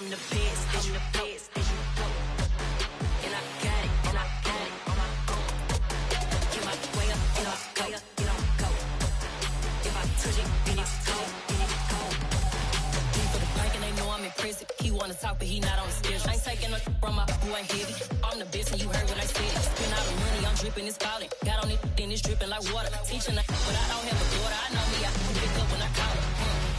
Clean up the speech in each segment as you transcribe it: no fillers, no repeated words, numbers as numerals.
I'm the best, I'm the best, and I got it, and I got it on my own. Get my way up, and I go, and I go. If I touch it, then it's cold, then it's cold. He for the bank and they know I'm in prison. He wanna talk, but he not on the schedule. I ain't taking nothing from my boo, ain't heavy. I'm the best, and you heard what I said. Spend all the money, I'm dripping, it's falling. Got on it, then it's dripping like water. Teaching her, but I don't have a daughter. I know me, I can pick up when I call her.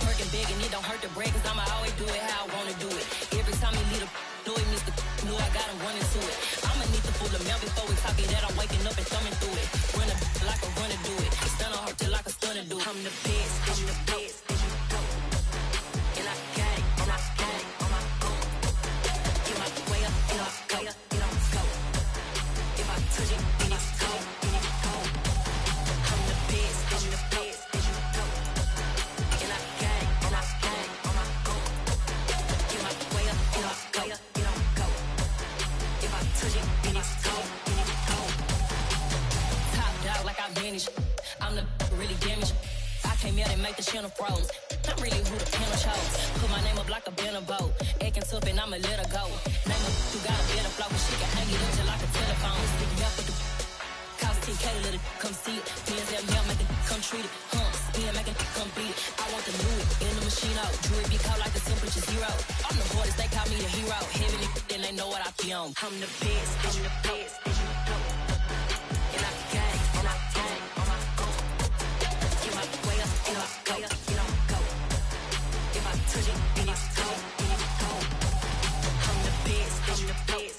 Working big and it don't hurt the break, cause I'ma always do it how I wanna do it. Every time he lead a do it, Mr. Knew I got him running to it. I'ma need to pull the mail before we talk it that I'm waking up and thumbing through it. Run a like a runner do it. Stun on her till like a stunner do it. I'm the best, I'm the best, and I got it, and I got it on my own. Get my way up, and I go, and I go. If I touch it, then it's cold, then it's cold. I'm the best, I'm the best, and I got it, and I got it on my own. Get my way up, and I go, and I go. If I touch it, then it's cold, then it's cold. Top dog like I vanished. I'm the really damaged. I came out and make the channel froze. I'm really who the panel chose. Put my name up like a banner boat. Acting tough and I'ma let her go. Name her who got a better flow, but she can hang it up just like a telephone. Stick up with the cost 10K to let it come see it. Pins at me, I'll make it come treat it. Spin, make it come beat it. I want the new in the machine out. Jewelry be cold like the temperature zero. I'm the hardest, they call me the hero. Heaven it, then they know what I be on. I'm the best, I'm the best, and I got it, and I got it on my own. Get my way up, and I go, and I go. If I touch it, then it's cold, then it's cold. I'm the best, I'm the best.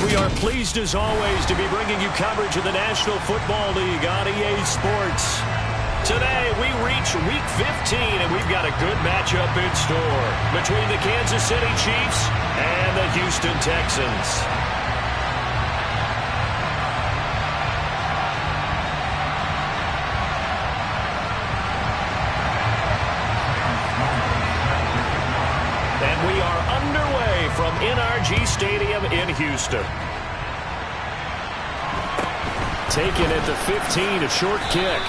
We are pleased as always to be bringing you coverage of the National Football League on EA Sports. Today we reach Week 15 and we've got a good matchup in store between the Kansas City Chiefs and the Houston Texans. And we are underway from NRG Stadium in Houston. Taken at the 15, a short kick.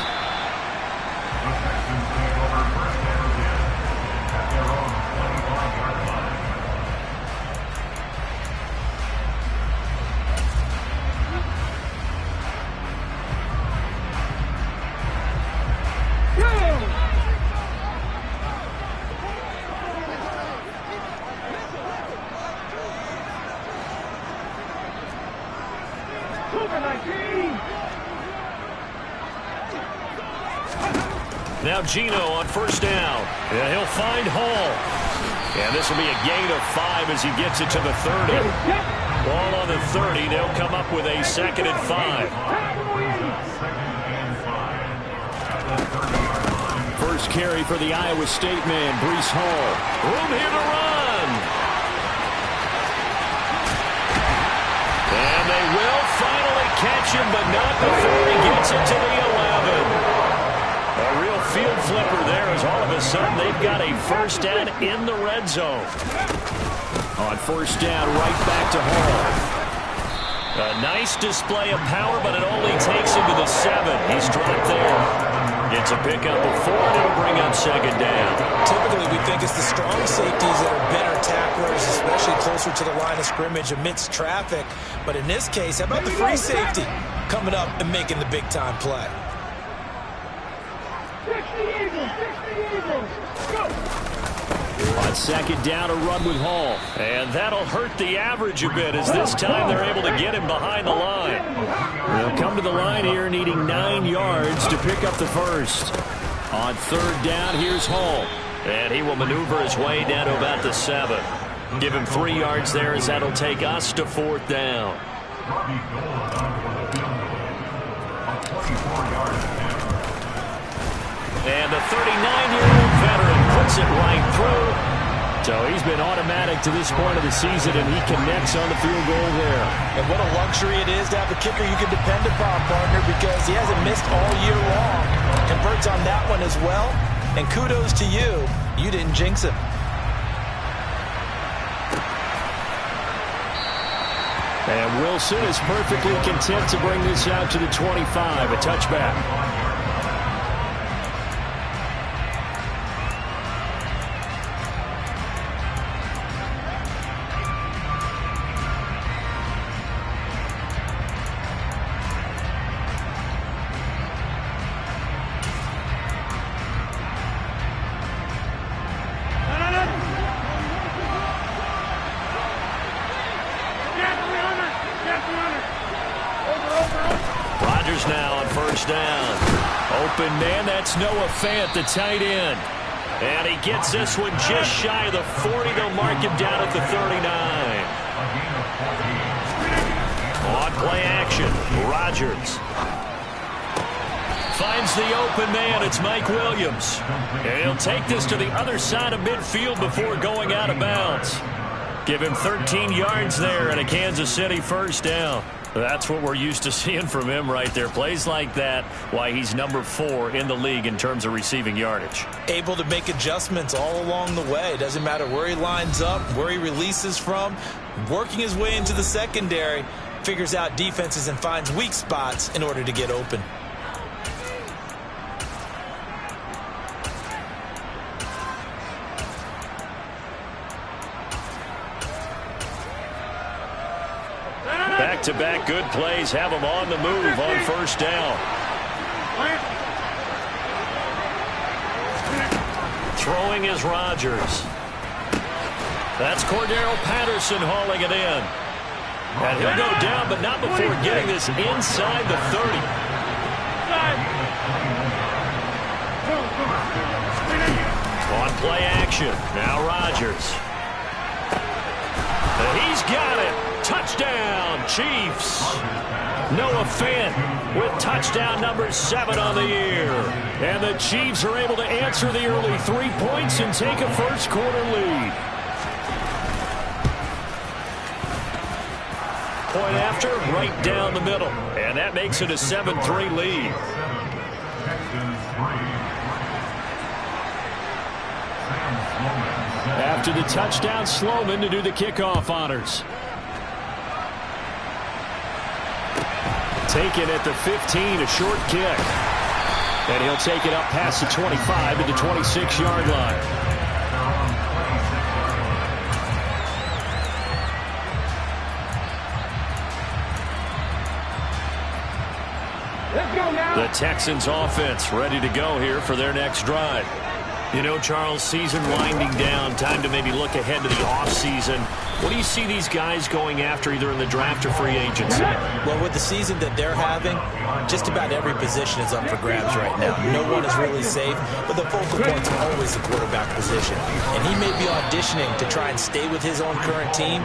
Now Gino on first down. And he'll find Hall. And this will be a gain of 5 as he gets it to the 30. Ball on the 30. They'll come up with a 2nd and 5. First carry for the Iowa State man, Breece Hall. Room here to run. And they will finally catch him, but not before he gets it to the 11. A real field flipper there as all of a sudden they've got a first down in the red zone. On first down, right back to Hall. A nice display of power, but it only takes him to the 7. He's dropped there. It's a pickup of 4, and it'll bring up 2nd down. Typically, we think it's the strong safeties that are better tacklers, especially closer to the line of scrimmage amidst traffic. But in this case, how about the free safety coming up and making the big-time play? On 2nd down, a run with Hall. And that'll hurt the average a bit as this time they're able to get him behind the line. They'll come to the line here needing 9 yards to pick up the first. On 3rd down, here's Hall. And he will maneuver his way down to about the 7. Give him 3 yards there as that'll take us to 4th down. And the 39-year-old veteran puts it right through. So he's been automatic to this point of the season, and he connects on the field goal there. And what a luxury it is to have a kicker you can depend upon, partner, because he hasn't missed all year long. Converts on that one as well. And kudos to you. You didn't jinx him. And Wilson is perfectly content to bring this out to the 25, a touchback. first down. Open man, that's Noah Fant, the tight end. And he gets this one just shy of the 40. They'll mark him down at the 39. On play action, Rodgers finds the open man. It's Mike Williams. And he'll take this to the other side of midfield before going out of bounds. Give him 13 yards there and a Kansas City first down. That's what we're used to seeing from him right there. Plays like that, why he's number 4 in the league in terms of receiving yardage. Able to make adjustments all along the way. Doesn't matter where he lines up, where he releases from. Working his way into the secondary, figures out defenses and finds weak spots in order to get open. Back-to-back good plays have him on the move on first down. Throwing is Rodgers. That's Cordero Patterson hauling it in. And he'll go down, but not before getting this inside the 30. On play action, now Rodgers. He's got it. Touchdown, Chiefs. Noah Fant with touchdown number 7 on the year. And the Chiefs are able to answer the early 3 points and take a first quarter lead. Point after, right down the middle. And that makes it a 7-3 lead. After the touchdown, Sloman to do the kickoff honors. Taken at the 15, a short kick. And he'll take it up past the 25 to the 26-yard line. The Texans offense ready to go here for their next drive. You know, Charles, season winding down, time to maybe look ahead to the offseason. What do you see these guys going after either in the draft or free agency? Well, with the season that they're having, just about every position is up for grabs right now. No one is really safe, but the focal points are always the quarterback position. And he may be auditioning to try and stay with his own current team.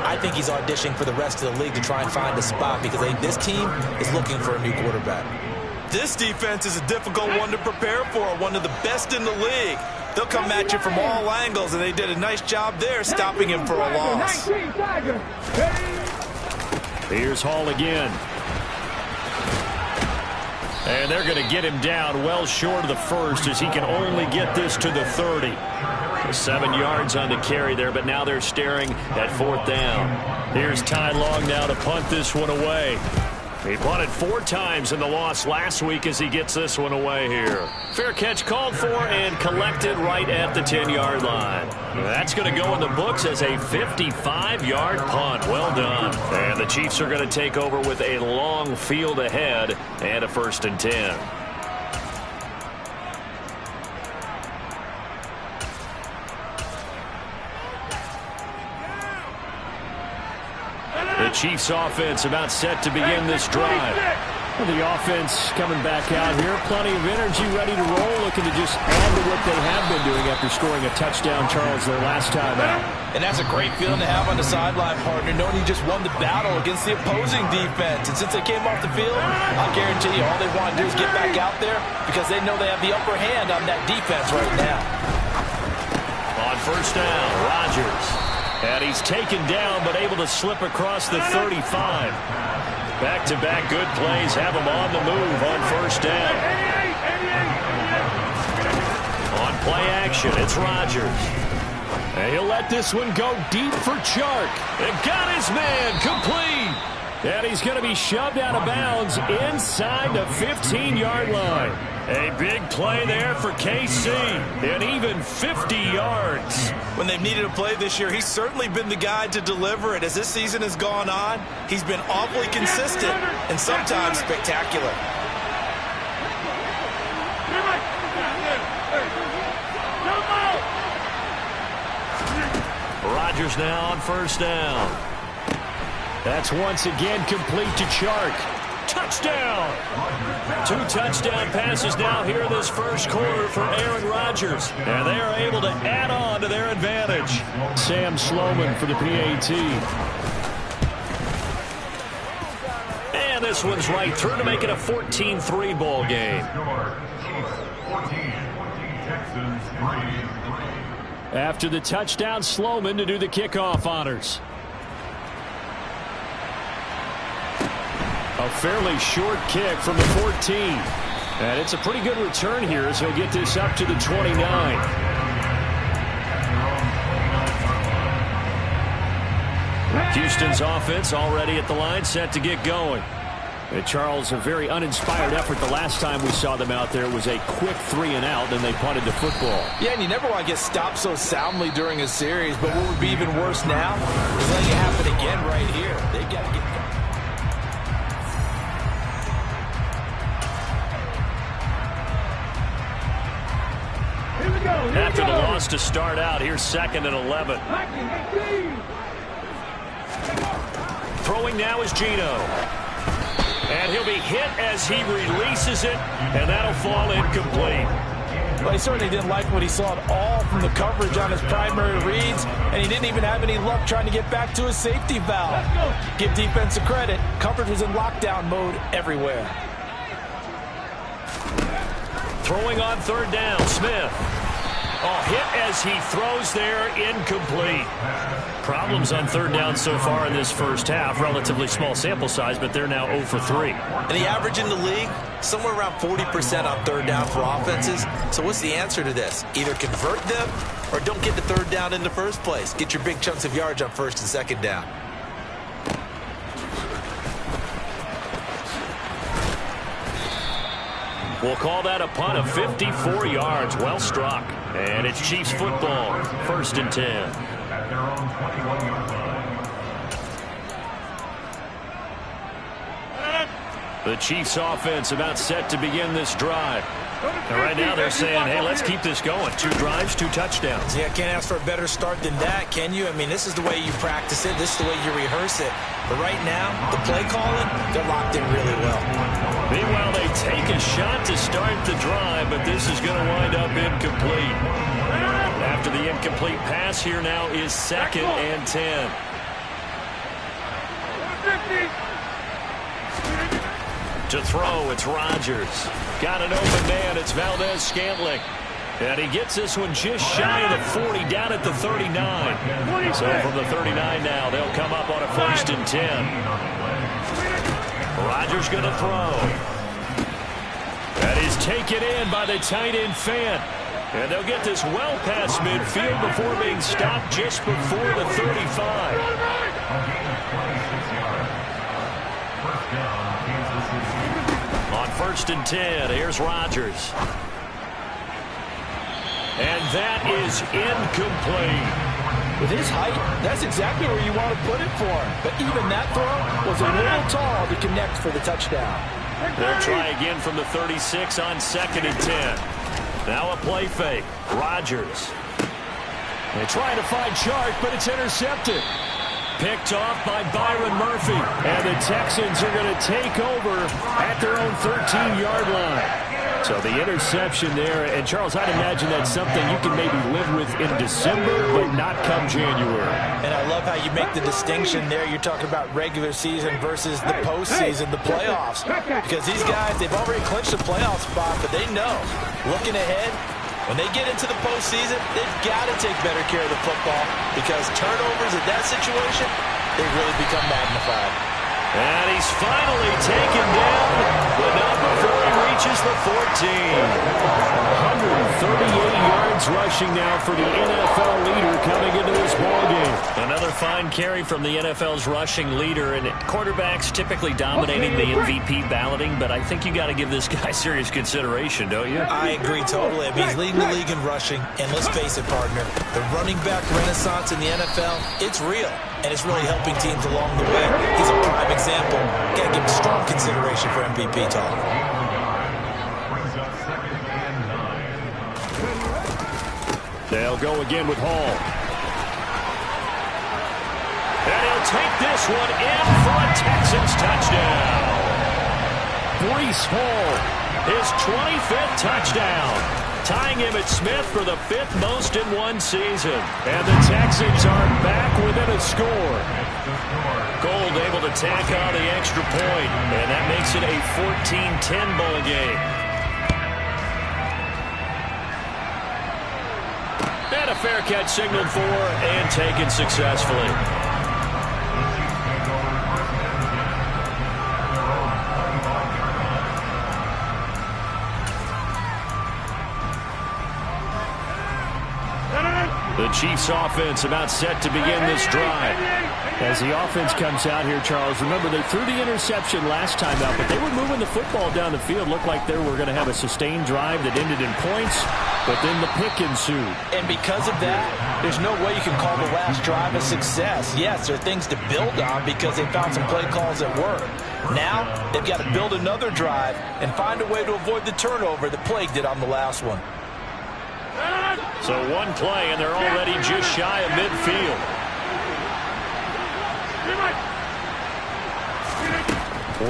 I think he's auditioning for the rest of the league to try and find a spot because I think this team is looking for a new quarterback. This defense is a difficult one to prepare for, one of the best in the league. They'll come at you from all angles, and they did a nice job there stopping him for a loss. Here's Hall again. And they're going to get him down well short of the first as he can only get this to the 30. 7 yards on the carry there, but now they're staring at 4th down. Here's Ty Long now to punt this one away. He punted 4 times in the loss last week as he gets this one away here. Fair catch called for and collected right at the 10-yard line. That's going to go in the books as a 55-yard punt. Well done. And the Chiefs are going to take over with a long field ahead and a 1st and 10. The Chiefs offense about set to begin this drive. Well, the offense coming back out here. Plenty of energy, ready to roll, looking to just add to what they have been doing after scoring a touchdown, Charles, their last time out. And that's a great feeling to have on the sideline, partner, knowing you just won the battle against the opposing defense. And since they came off the field, I'll guarantee you all they want to do is get back out there because they know they have the upper hand on that defense right now. On first down, Rodgers. And he's taken down but able to slip across the 35. Back-to-back good plays have him on the move on first down. On play action, it's Rodgers. And he'll let this one go deep for Chark. And got his man complete. And he's going to be shoved out of bounds inside the 15-yard line. A big play there for KC, and even 50 yards. When they've needed a play this year, he's certainly been the guy to deliver it. As this season has gone on, he's been awfully consistent and sometimes spectacular. Rodgers now on first down. That's once again complete to Chark. Touchdown! 2 touchdown passes now here in this first quarter for Aaron Rodgers. And they are able to add on to their advantage. Sam Sloman for the PAT. And this one's right through to make it a 14-3 ball game. After the touchdown, Sloman to do the kickoff honors. A fairly short kick from the 14. And it's a pretty good return here as he'll get this up to the 29. Houston's offense already at the line, set to get going. And Charles, a very uninspired effort the last time we saw them out there was a quick 3-and-out, and they punted the football. Yeah, and you never want to get stopped so soundly during a series, but what would be even worse now is letting it happen again right here. They got to get... After the loss to start out, here's 2nd and 11. Throwing now is Geno. And he'll be hit as he releases it, and that'll fall incomplete. Well, he certainly didn't like what he saw at all from the coverage on his primary reads, and he didn't even have any luck trying to get back to his safety valve. Give defense a credit. Coverage was in lockdown mode everywhere. Throwing on 3rd down, Smith. Oh, hit as he throws there, incomplete. Problems on 3rd down so far in this first half. Relatively small sample size, but they're now 0 for 3. And the average in the league, somewhere around 40% on 3rd down for offenses. So what's the answer to this? Either convert them or don't get the 3rd down in the first place. Get your big chunks of yards on 1st and 2nd down. We'll call that a punt of 54 yards. Well struck. And it's Chiefs football. 1st and 10. The Chiefs offense about set to begin this drive. And right now they're saying, hey, let's keep this going. 2 drives, 2 touchdowns. Yeah, can't ask for a better start than that, can you? I mean, this is the way you practice it. This is the way you rehearse it. But right now, the play calling, they're locked in really well. Meanwhile, they take a shot to start the drive, but this is going to wind up incomplete. After the incomplete pass, here now is 2nd and 10. To throw, it's Rodgers. Got an open man, it's Valdez-Scantling. And he gets this one just shy of the 40, down at the 39. So from the 39 now, they'll come up on a 1st and 10. Rodgers going to throw. That is taken in by the tight end Fant. And they'll get this well past midfield before being stopped just before the 35. On 1st and 10, here's Rodgers. And that is incomplete. With his height, that's exactly where you want to put it for him. But even that throw was a little tall to connect for the touchdown. They'll try again from the 36 on 2nd and 10. Now a play fake. Rodgers. They try to find Chark, but it's intercepted. Picked off by Byron Murphy. And the Texans are going to take over at their own 13-yard line. So the interception there, and Charles, I'd imagine that's something you can maybe live with in December, but not come January. And I love how you make the distinction there. You're talking about regular season versus the postseason, the playoffs. Because these guys, they've already clinched a playoff spot, but they know, looking ahead, when they get into the postseason, they've got to take better care of the football because turnovers in that situation, they really become magnified. And he's finally taken down, but not before he reaches the 14. 138 yards rushing now for the NFL leader coming into this ballgame. Another fine carry from the NFL's rushing leader, and quarterbacks typically dominating the MVP balloting, but I think you got to give this guy serious consideration, don't you? I agree totally. I mean, he's leading the league in rushing, and let's face it, partner, the running back renaissance in the NFL, it's real, and it's really helping teams along the way. He's a prime example. Got to give him strong consideration for MVP talk. They'll go again with Hall. And he'll take this one in for a Texans touchdown. Breece Hall, his 25th touchdown, tying him at Smith for the 5th most in one season. And the Texans are back within a score. Gold able to tack on the extra point, and that makes it a 14-10 ball game. And a fair catch signaled for and taken successfully. The Chiefs offense about set to begin this drive. As the offense comes out here, Charles, remember they threw the interception last time out, but they were moving the football down the field. Looked like they were going to have a sustained drive that ended in points, but then the pick ensued. And because of that, there's no way you can call the last drive a success. Yes, there are things to build on because they found some play calls that work. Now, they've got to build another drive and find a way to avoid the turnover that plagued it on the last one. So one play, and they're already just shy of midfield.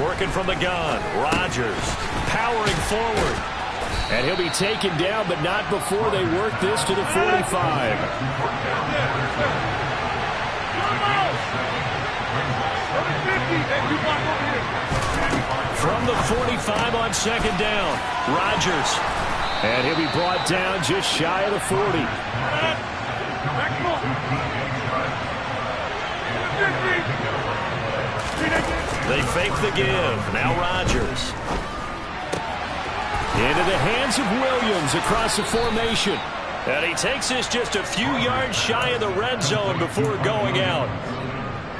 Working from the gun, Rodgers powering forward. And he'll be taken down, but not before they work this to the 45. From the 45 on second down, Rodgers. And he'll be brought down just shy of the 40. They fake the give. Now Rodgers. Into the hands of Williams across the formation. And he takes this just a few yards shy of the red zone before going out.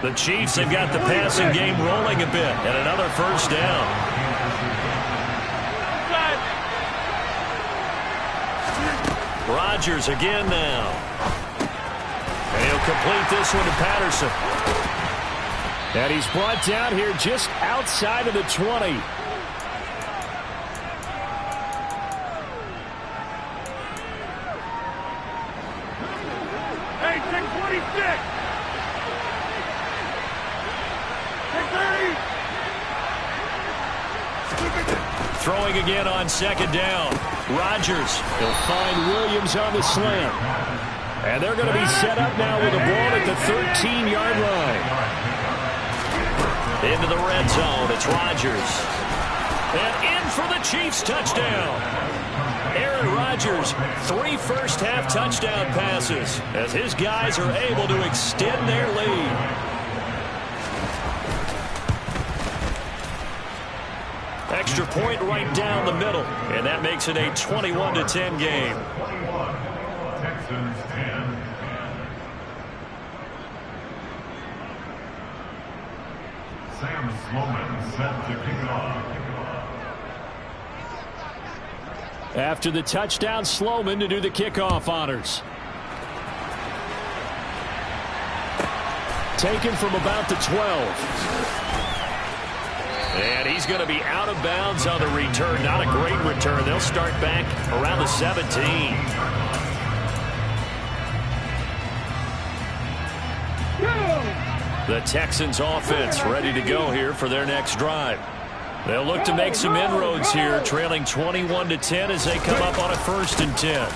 The Chiefs have got the passing game rolling a bit. And another first down. Rodgers again now. And he'll complete this one to Patterson. And he's brought down here just outside of the 20. Hey, take 26. Take 30. Throwing again on second down. Rodgers. He'll find Williams on the slant. And they're going to be set up now with the ball at the 13-yard line. Into the red zone. It's Rodgers. And in for the Chiefs touchdown. Aaron Rodgers, 3 first-half touchdown passes as his guys are able to extend their lead. Extra point right down the middle, and that makes it a 21-10 game. Texans 10. Sam Sloman set to kick off. After the touchdown, Sloman to do the kickoff honors. Taken from about the 12. And he's going to be out of bounds on the return. Not a great return. They'll start back around the 17. The Texans offense ready to go here for their next drive. They'll look to make some inroads here, trailing 21-10 as they come up on a 1st and 10.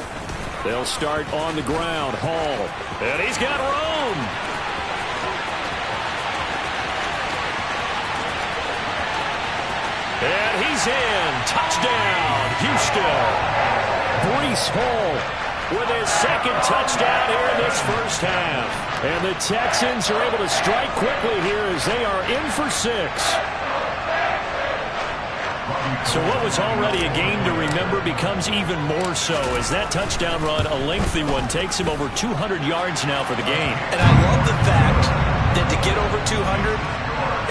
They'll start on the ground. Hall. And he's got room. And he's in. Touchdown, Houston. Breece Hall with his 2nd touchdown here in this first half. And the Texans are able to strike quickly here as they are in for 6. So what was already a game to remember becomes even more so as that touchdown run, a lengthy one, takes him over 200 yards now for the game. And I love the fact that to get over 200,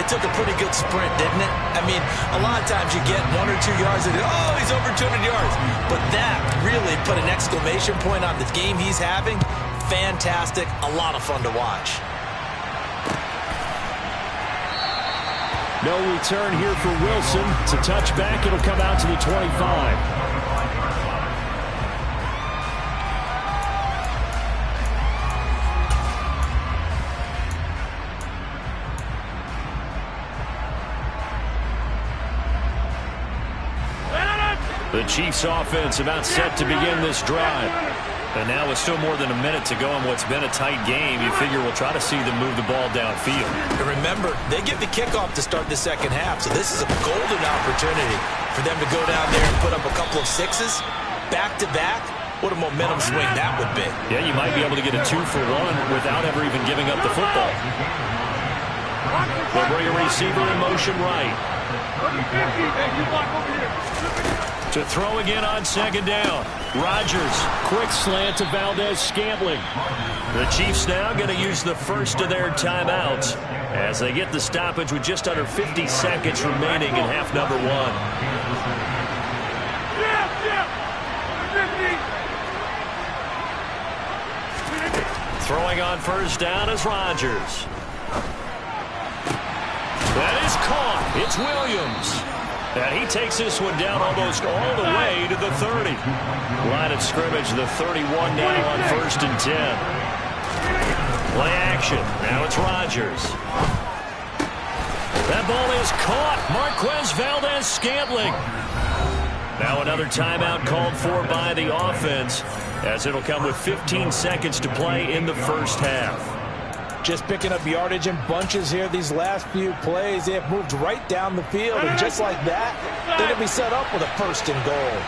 it took a pretty good sprint, didn't it? I mean, a lot of times you get 1 or 2 yards and, oh, he's over 200 yards. But that really put an exclamation point on the game he's having. Fantastic. A lot of fun to watch. No return here for Wilson. It's a touchback. It'll come out to the 25. The Chiefs offense about set to begin this drive. And now with still more than a minute to go in what's been a tight game, you figure we'll try to see them move the ball downfield. And remember, they get the kickoff to start the second half, so this is a golden opportunity for them to go down there and put up a couple of sixes back-to-back. What a momentum swing that would be. Yeah, you might be able to get a 2-for-1 without ever even giving up the football. They'll bring a receiver in motion right. To throw again on second down. Rodgers. Quick slant to Valdez-Scantling. The Chiefs now going to use the first of their timeouts as they get the stoppage with just under 50 seconds remaining in half number one. Throwing on first down is Rodgers. That is caught. It's Williams. And he takes this one down almost all the way to the 30. Line of scrimmage, the 31 now on 1st and 10. Play action. Now it's Rodgers. That ball is caught. Marquez Valdez-Scantling. Now another timeout called for by the offense, as it'll come with 15 seconds to play in the first half. Just picking up yardage in bunches here these last few plays. They have moved right down the field, and just like that, they're going to be set up with a 1st and goal.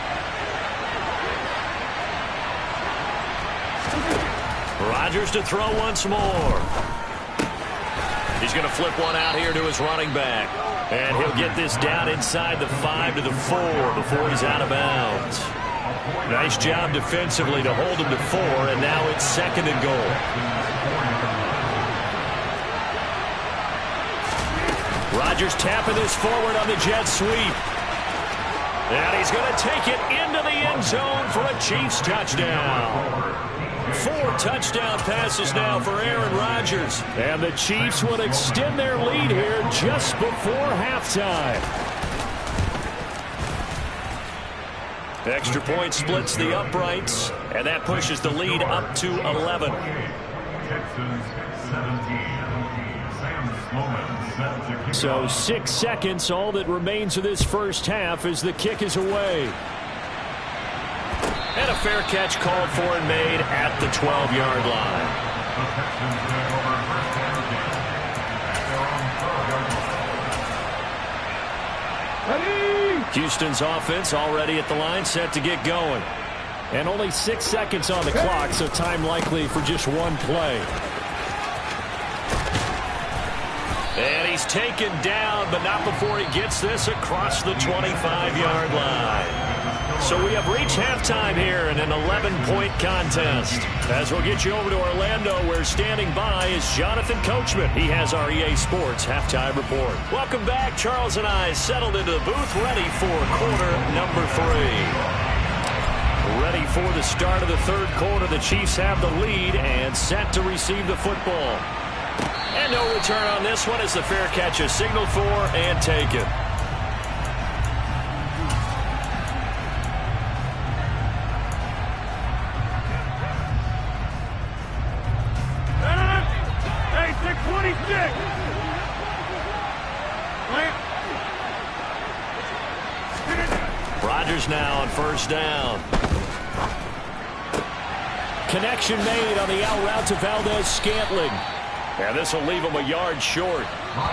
Rodgers to throw once more. He's going to flip one out here to his running back. And he'll get this down inside the 5 to the 4 before he's out of bounds. Nice job defensively to hold him to 4, and now it's 2nd and goal. Rodgers tapping this forward on the jet sweep. And he's going to take it into the end zone for a Chiefs touchdown. 4 touchdown passes now for Aaron Rodgers. And the Chiefs will extend their lead here just before halftime. Extra point splits the uprights, and that pushes the lead up to 11. Texans 17. So 6 seconds, all that remains of this first half as the kick is away. And a fair catch called for and made at the 12-yard line. Houston's offense already at the line, set to get going. And only 6 seconds on the clock, so time likely for just one play. And he's taken down, but not before he gets this across the 25-yard line. So we have reached halftime here in an 11-point contest. As we'll get you over to Orlando, where standing by is Jonathan Coachman. He has our EA Sports halftime report. Welcome back. Charles and I settled into the booth, ready for quarter number 3. Ready for the start of the third quarter. The Chiefs have the lead and set to receive the football. And no return on this one as the fair catch is signaled for and taken. Hey, 626. Rodgers now on first down. Connection made on the out route to Valdez-Scantling. And this will leave him a yard short.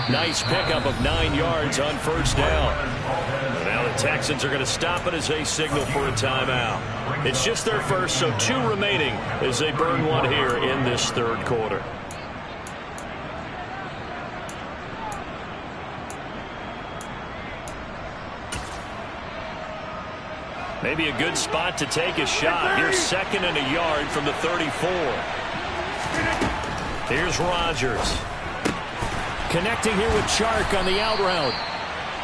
Nice pickup of 9 yards on first down. And now the Texans are going to stop it as they signal for a timeout. It's just their first, so 2 remaining as they burn one here in this third quarter. Maybe a good spot to take a shot. Here's 2nd and a yard from the 34. Here's Rodgers. Connecting here with Chark on the out route.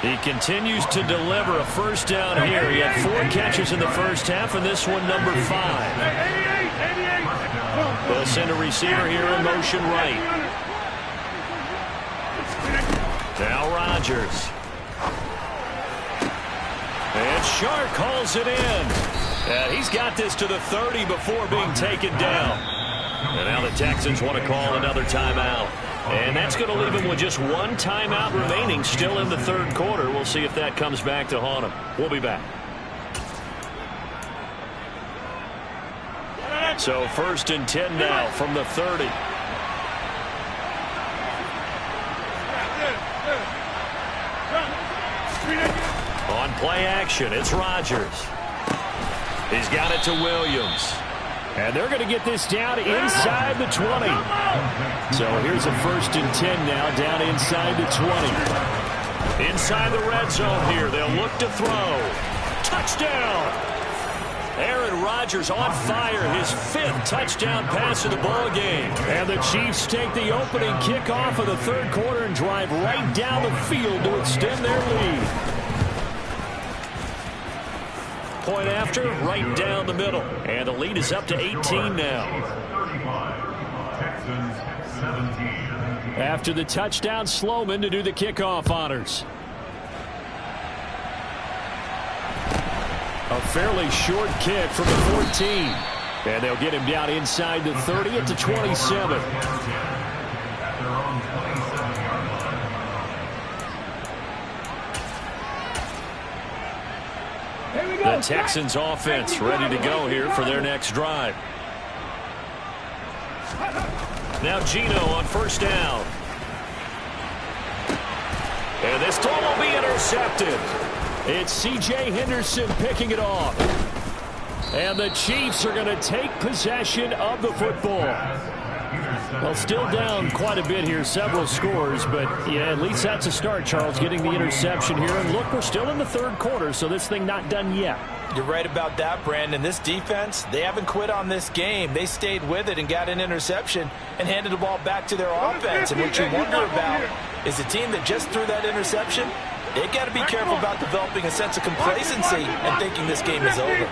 He continues to deliver a first down here. He had 4 catches in the first half, and this one number 5. They'll send a receiver here in motion right. Now Rodgers. And Chark calls it in. And he's got this to the 30 before being taken down. And now the Texans want to call another timeout. And that's going to leave them with just 1 timeout remaining still in the third quarter. We'll see if that comes back to haunt them. We'll be back. So 1st and 10 now from the 30. On play action, it's Rodgers. He's got it to Williams. And they're going to get this down inside the 20. So here's a 1st and 10 now, down inside the 20. Inside the red zone here, they'll look to throw. Touchdown! Aaron Rodgers on fire, his 5th touchdown pass of the ball game. And the Chiefs take the opening kickoff of the 3rd quarter and drive right down the field to extend their lead. Point after, right down the middle. And the lead is up to 18 now. After the touchdown, Sloman to do the kickoff honors. A fairly short kick from the 14. And they'll get him down inside the 30 at the 27. The Texans offense ready to go here for their next drive. Now Geno on 1st down. And this throw will be intercepted. It's C.J. Henderson picking it off. And the Chiefs are going to take possession of the football. Well, still down quite a bit here, several scores, but yeah, at least that's a start, Charles, getting the interception here. And look, we're still in the 3rd quarter, so this thing not done yet. You're right about that, Brandon. This defense, they haven't quit on this game. They stayed with it and got an interception and handed the ball back to their offense. And what you wonder about is a team that just threw that interception, they've got to be careful about developing a sense of complacency and thinking this game is over.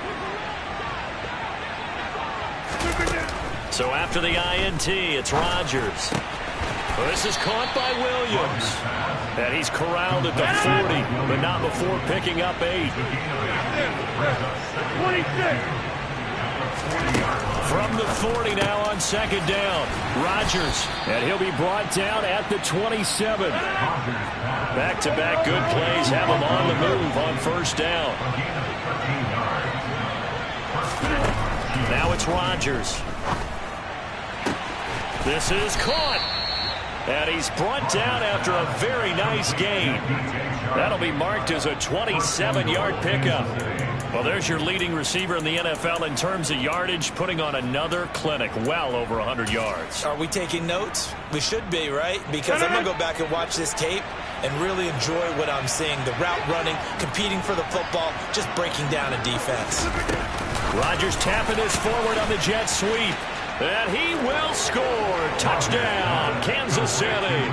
So after the INT, it's Rodgers. This is caught by Williams. And he's corralled at the 40, but not before picking up 8. From the 40 now on 2nd down, Rodgers. And he'll be brought down at the 27. Back-to-back good plays have him on the move on 1st down. Now it's Rodgers. This is caught. And he's brought down after a very nice gain. That'll be marked as a 27-yard pickup. Well, there's your leading receiver in the NFL in terms of yardage, putting on another clinic, well over 100 yards. Are we taking notes? We should be, right? Because I'm going to go back and watch this tape and really enjoy what I'm seeing. The route running, competing for the football, just breaking down a defense. Rodgers tapping this forward on the jet sweep. And he will score. Touchdown, Kansas City.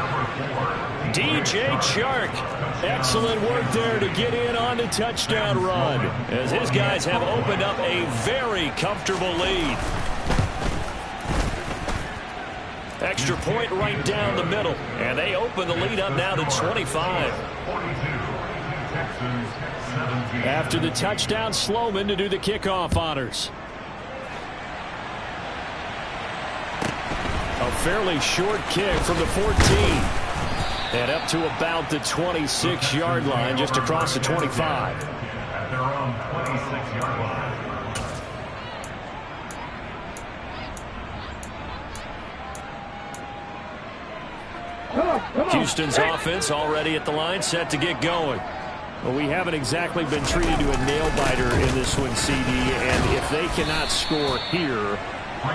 DJ Chark. Excellent work there to get in on the touchdown run, as his guys have opened up a very comfortable lead. Extra point right down the middle, and they open the lead up now to 25. After the touchdown, Sloman to do the kickoff honors. A fairly short kick from the 14. And up to about the 26-yard line, just across the 25. At their own 26-yard line. Houston's offense already at the line, set to get going. Well, we haven't exactly been treated to a nail-biter in this one, CD, and if they cannot score here,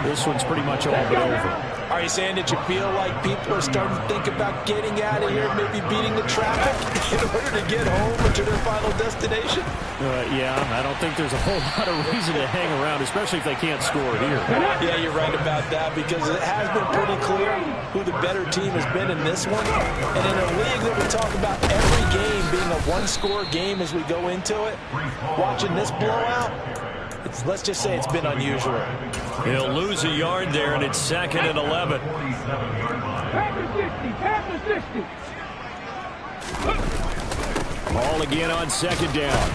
this one's pretty much all but over. Are you saying that you feel like people are starting to think about getting out of here, maybe beating the traffic in order to get home or to their final destination? Yeah, I don't think there's a whole lot of reason to hang around, especially if they can't score here. Yeah, you're right about that, because it has been pretty clear who the better team has been in this one. And in a league that we talk about every game being a one-score game as we go into it, watching this blowout, let's just say it's been unusual. He'll lose a yard there, and it's 2nd and 11. Ball again on 2nd down.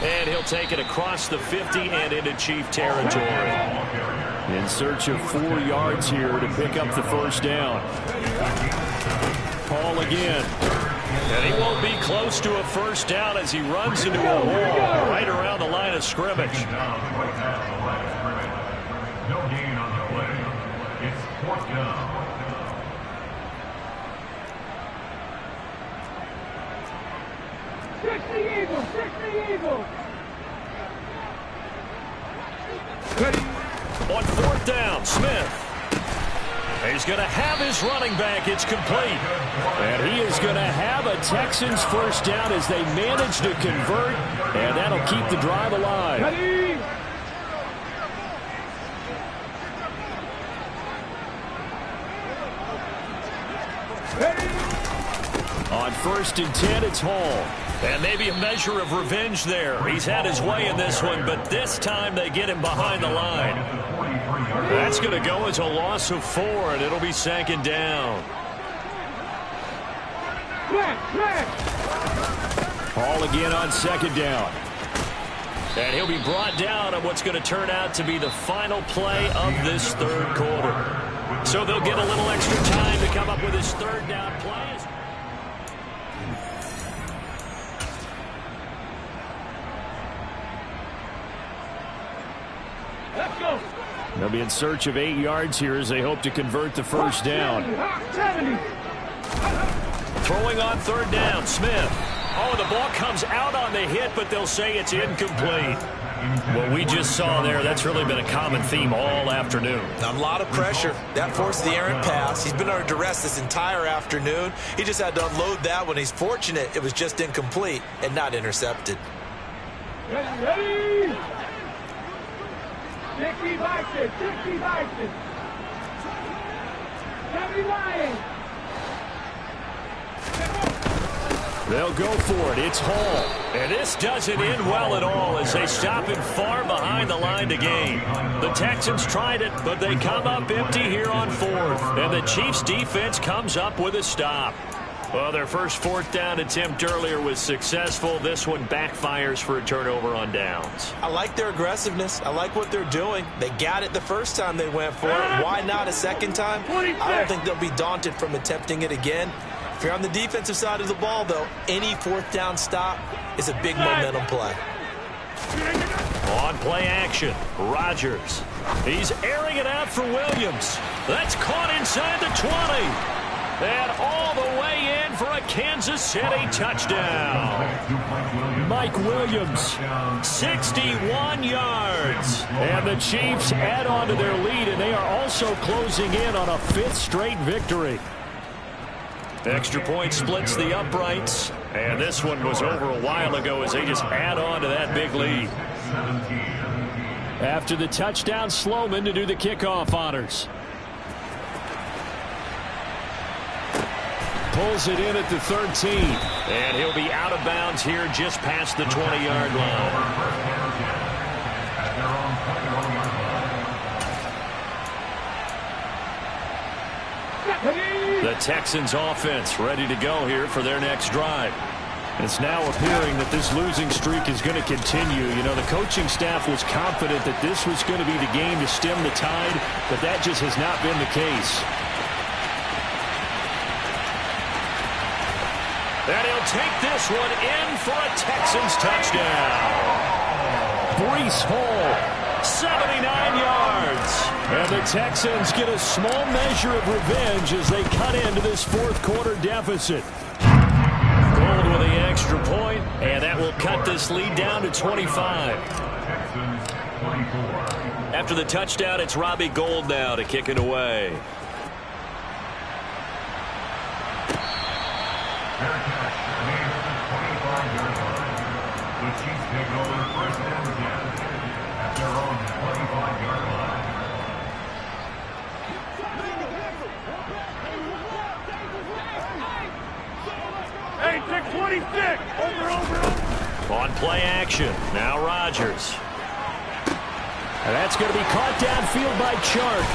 And he'll take it across the 50 and into Chief territory. In search of 4 yards here to pick up the 1st down. Paul again. And he won't be close to a 1st down as he runs into a wall right around the line of scrimmage. 4th down. On 4th down, Smith. He's going to have his running back. It's complete. And he is going to have a Texans first down as they manage to convert, and that'll keep the drive alive. On 1st and 10, it's Hall. And maybe a measure of revenge there. He's had his way in this one, but this time they get him behind the line. That's going to go as a loss of 4, and it'll be 2nd down. Hall again on 2nd down. And he'll be brought down on what's going to turn out to be the final play of this 3rd quarter. So they'll get a little extra time to come up with his 3rd down play. They'll be in search of 8 yards here as they hope to convert the first down. Throwing on 3rd down, Smith. Oh, the ball comes out on the hit, but they'll say it's incomplete. What we just saw there, that's really been a common theme all afternoon. A lot of pressure. That forced the errant pass. He's been under duress this entire afternoon. He just had to unload that one. He's fortunate it was just incomplete and not intercepted. Ready. 60 Vikings, 60 Vikings. 70 Lions. They'll go for it. It's Hall. And this doesn't end well at all as they stop him far behind the line to gain. The Texans tried it, but they come up empty here on 4th. And the Chiefs' defense comes up with a stop. Well, their first 4th down attempt earlier was successful. This one backfires for a turnover on downs. I like their aggressiveness. I like what they're doing. They got it the first time they went for it. Why not a second time? I don't think they'll be daunted from attempting it again. If you're on the defensive side of the ball, though, any 4th down stop is a big momentum play. On play action, Rodgers. He's airing it out for Williams. That's caught inside the 20. And all the way in for a Kansas City touchdown. Mike Williams, 61 yards. And the Chiefs add on to their lead, and they are also closing in on a 5th straight victory. Extra point splits the uprights. And this one was over a while ago as they just add on to that big lead. After the touchdown, Sloman to do the kickoff honors. Pulls it in at the 13. And he'll be out of bounds here just past the 20-yard line. The Texans offense ready to go here for their next drive. It's now appearing that this losing streak is going to continue. You know, the coaching staff was confident that this was going to be the game to stem the tide, but that just has not been the case. And he'll take this one in for a Texans touchdown. Breece Hall, 79 yards. And the Texans get a small measure of revenge as they cut into this 4th quarter deficit. Gold with the extra point, and that will cut this lead down to 25. After the touchdown, it's Robbie Gould now to kick it away. The Chiefs take over 1st and 10 at their own 25-yard line. Hey, 626. Over. On play action, now Rodgers. And that's going to be caught downfield by Chark.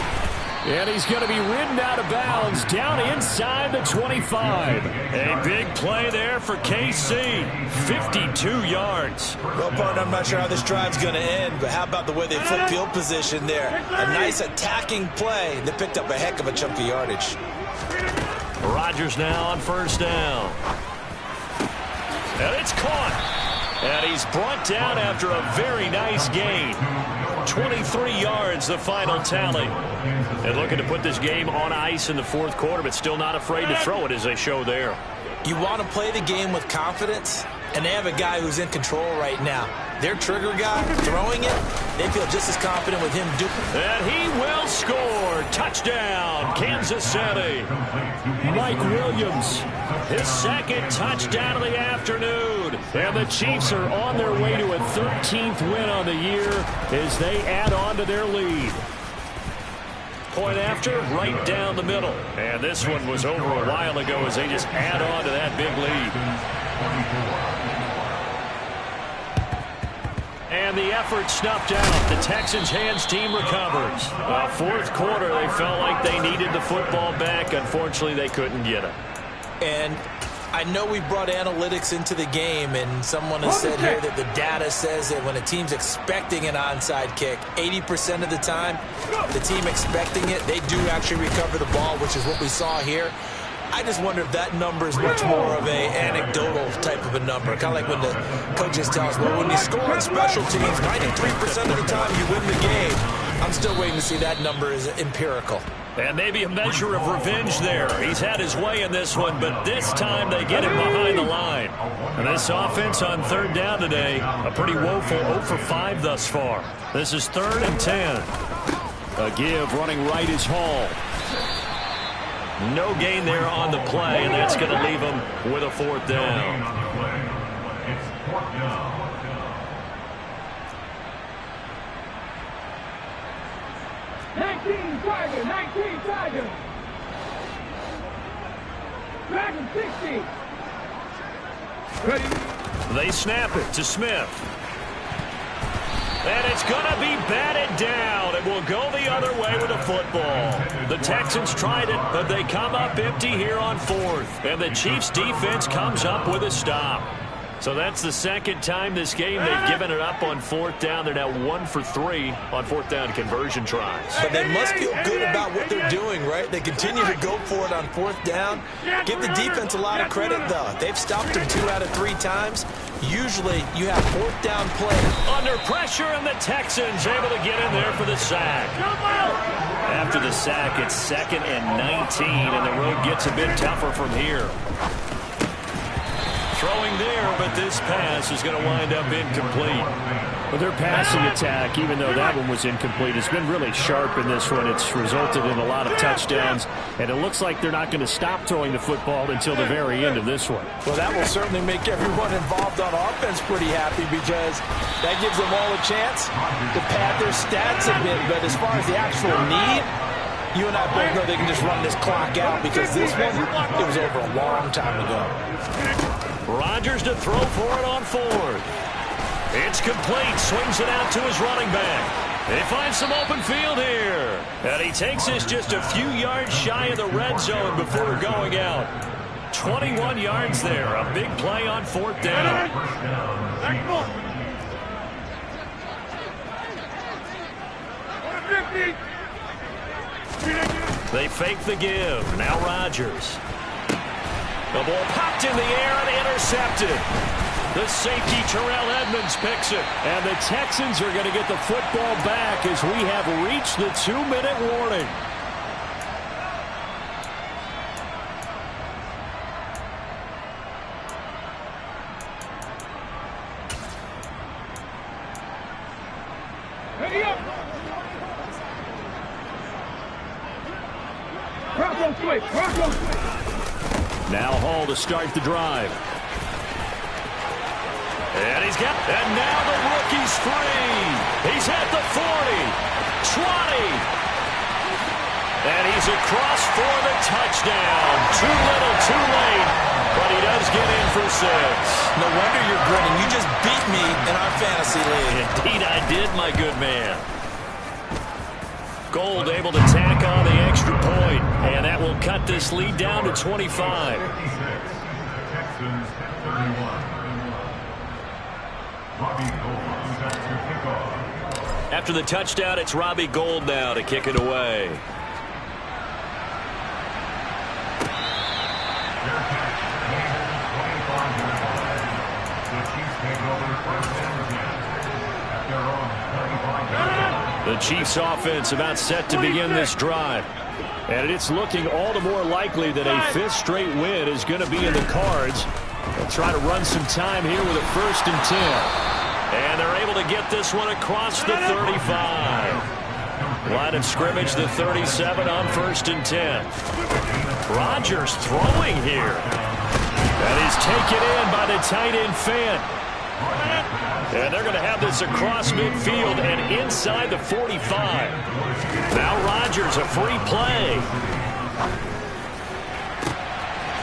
And he's going to be ridden out of bounds down inside the 25. A big play there for KC. 52 yards. Well, partner, I'm not sure how this drive's going to end, but how about the way they flip field position there? A nice attacking play that picked up a heck of a chunk of yardage. Rodgers now on 1st down. And it's caught. And he's brought down after a very nice gain. 23 yards, the final tally. And looking to put this game on ice in the fourth quarter, but still not afraid to throw it as they show there. You want to play the game with confidence, and they have a guy who's in control right now. Their trigger guy throwing it, they feel just as confident with him doing it. And he will score. Touchdown, Kansas City. Mike Williams. His second touchdown of the afternoon. And the Chiefs are on their way to a 13th win on the year as they add on to their lead. Point after, right down the middle. And this one was over a while ago as they just add on to that big lead. And the effort snuffed out. The Texans' hands team recovers. Fourth quarter, they felt like they needed the football back. Unfortunately, they couldn't get it. And I know we brought analytics into the game, and someone has said here that the data says that when a team's expecting an onside kick, 80% of the time, the team expecting it, they do actually recover the ball, which is what we saw here. I just wonder if that number is much more of a anecdotal type of a number. Kind of like when the coaches tell us, well, when you score on special teams, 93% of the time you win the game. I'm still waiting to see that number is empirical. And maybe a measure of revenge there. He's had his way in this one, but this time they get him behind the line. And this offense on third down today, a pretty woeful 0 for 5 thus far. This is 3rd and 10. A give running right is Hall. No gain there on the play, and that's going to leave him with a 4th down. It's 4th down. Tiger. Dragon 60. Ready? They snap it to Smith. And it's going to be batted down. It will go the other way with the football. The Texans tried it, but they come up empty here on 4th. And the Chiefs defense comes up with a stop. So that's the second time this game they've given it up on 4th down. They're now 1 for 3 on 4th down conversion tries. But they must feel good about what they're doing, right? They continue to go for it on 4th down. Give the defense a lot of credit, though. They've stopped them 2 out of 3 times. Usually, you have 4th down play. Under pressure, and the Texans able to get in there for the sack. After the sack, it's 2nd and 19, and the road gets a bit tougher from here. Throwing there, but this pass is going to wind up incomplete. Well, their passing attack, even though that one was incomplete, has been really sharp in this one. It's resulted in a lot of touchdowns, and it looks like they're not going to stop throwing the football until the very end of this one. Well, that will certainly make everyone involved on offense pretty happy because that gives them all a chance to pad their stats a bit. But as far as the actual need, you and I both know they can just run this clock out because this one, it was over a long time ago. Rodgers to throw for it on 4th. It's complete. Swings it out to his running back. They find some open field here. And he takes this just a few yards shy of the red zone before going out. 21 yards there. A big play on 4th down. They fake the give. Now Rodgers. The ball popped in the air and intercepted. The safety, Terrell Edmonds, picks it. And the Texans are going to get the football back as we have reached the 2-minute warning. Ready up. Bronco switch. Now Hall to start the drive. And he's got, and now the rookie's free. He's at the 40, 20. And he's across for the touchdown. Too little, too late. But he does get in for 6. No wonder you're grinning. You just beat me in our fantasy league. Indeed I did, my good man. Gold able to tack on the extra point, and that will cut this lead down to 25. After the touchdown, it's Robbie Gould now to kick it away. The Chiefs take over 1st and 10 at their own 35 yard line. The Chiefs offense about set to begin this drive. And it's looking all the more likely that a fifth straight win is going to be in the cards. They'll try to run some time here with a 1st and 10. And they're able to get this one across the 35. Line of scrimmage, the 37 on 1st and 10. Rodgers throwing here. That is taken in by the tight end Fant. And they're going to have this across midfield and inside the 45. Now Rodgers, a free play.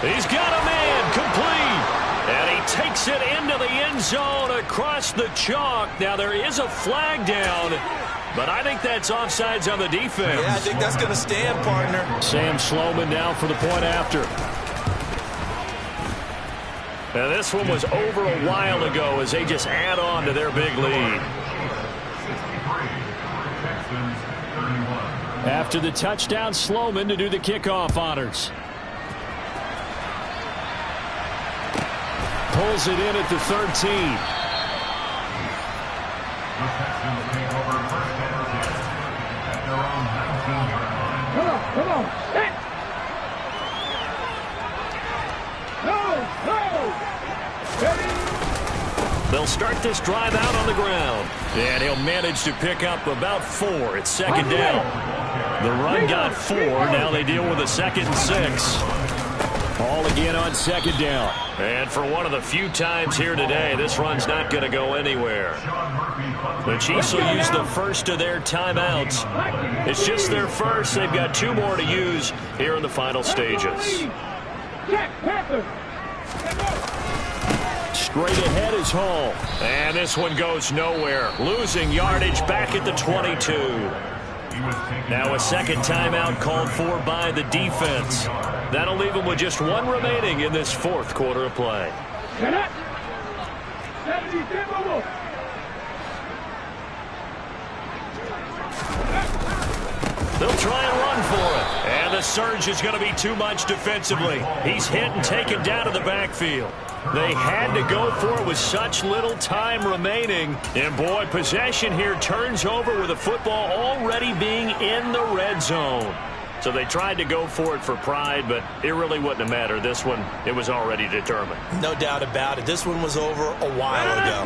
He's got a man, complete. And he takes it into the end zone across the chalk. Now there is a flag down, but I think that's offsides on the defense. Yeah, I think that's going to stand, partner. Sam Sloman now for the point after. Now this one was over a while ago as they just add on to their big lead. After the touchdown, Sloman to do the kickoff honors. Pulls it in at the 13. Come on. Hit. Go. Ready. They'll start this drive out on the ground. And he'll manage to pick up about 4. It's 2nd down. The run got 4. Now they deal with a 2nd and 6. Ball again on 2nd down. And for one of the few times here today, this run's not going to go anywhere. The Chiefs will use the first of their timeouts. It's just their first. They've got 2 more to use here in the final stages. Straight ahead is Hall. And this one goes nowhere. Losing yardage back at the 22. Now a 2nd timeout called for by the defense. That'll leave them with just 1 remaining in this 4th quarter of play. They'll try and run for it. And the surge is going to be too much defensively. He's hit and taken down to the backfield. They had to go for it with such little time remaining. And boy, possession here turns over with the football already being in the red zone. So they tried to go for it for pride, but it really wouldn't have mattered. This one, it was already determined. No doubt about it. This one was over a while ago.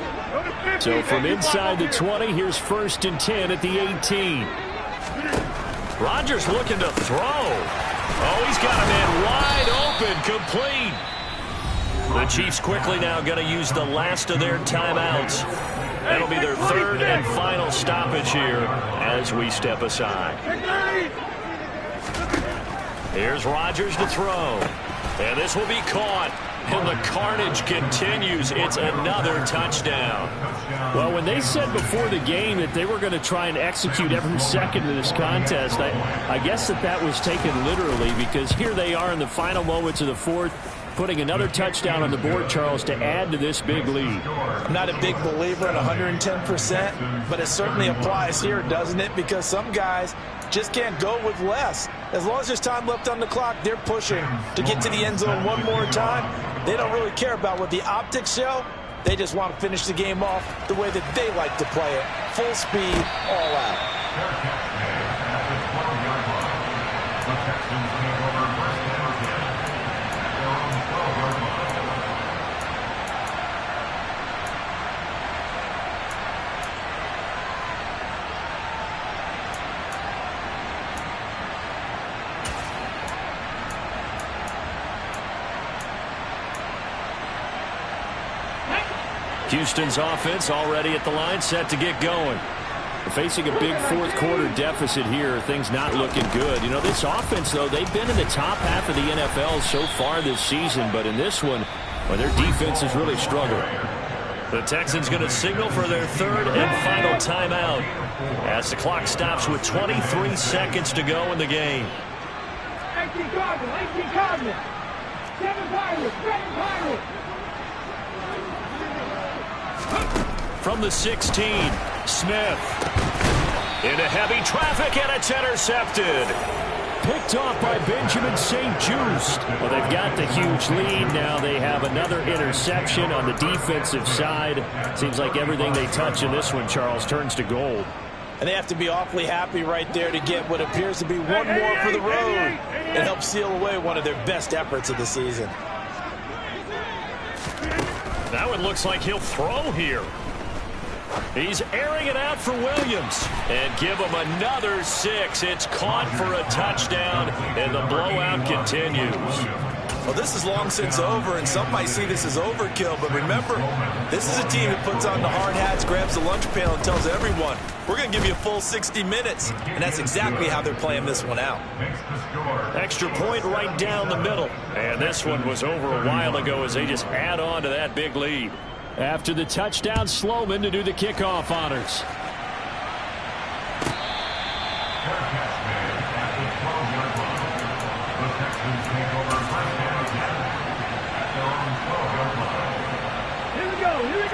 So from inside the 20, here's 1st and 10 at the 18. Rodgers looking to throw. Oh, he's got a man wide open, complete. The Chiefs quickly now going to use the last of their timeouts. That'll be their 3rd and final stoppage here as we step aside. Here's Rodgers to throw. And this will be caught. And the carnage continues. It's another touchdown. Well, when they said before the game that they were going to try and execute every second of this contest, I guess that was taken literally, because here they are in the final moments of the 4th, putting another touchdown on the board, Charles, to add to this big lead. I'm not a big believer in 110%, but it certainly applies here, doesn't it? Because some guys just can't go with less. As long as there's time left on the clock, they're pushing to get to the end zone one more time. They don't really care about what the optics show. They just want to finish the game off the way that they like to play it. Full speed, all out. Houston's offense already at the line, set to get going. Facing a big 4th quarter deficit here, things not looking good. You know, this offense, though, they've been in the top half of the NFL so far this season, but in this one, well, their defense is really struggling. The Texans going to signal for their 3rd and final timeout as the clock stops with 23 seconds to go in the game. 18 Cardinals. 7 Pirates. From the 16, Smith. Into heavy traffic, and it's intercepted. Picked off by Benjamin St-Juste. Well, they've got the huge lead. Now they have another interception on the defensive side. Seems like everything they touch in this one, Charles, turns to gold. And they have to be awfully happy right there to get what appears to be one more for the road and help seal away one of their best efforts of the season. That one looks like he'll throw here. He's airing it out for Williams. And give him another 6. It's caught for a touchdown, and the blowout continues. Well, this is long since over, and some might see this as overkill. But remember, this is a team that puts on the hard hats, grabs the lunch pail, and tells everyone, we're going to give you a full 60 minutes. And that's exactly how they're playing this one out. Extra point right down the middle. And this one was over a while ago as they just add on to that big lead. After the touchdown, Sloman to do the kickoff honors.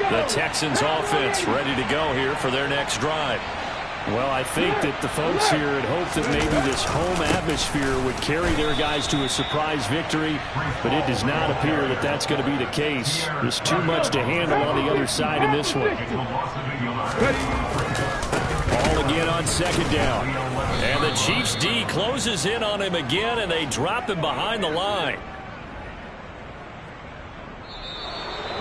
The Texans offense ready to go here for their next drive. Well, I think that the folks here had hoped that maybe this home atmosphere would carry their guys to a surprise victory, but it does not appear that that's going to be the case. There's too much to handle on the other side in this one. Ball again on second down. And the Chiefs D closes in on him again, and they drop him behind the line.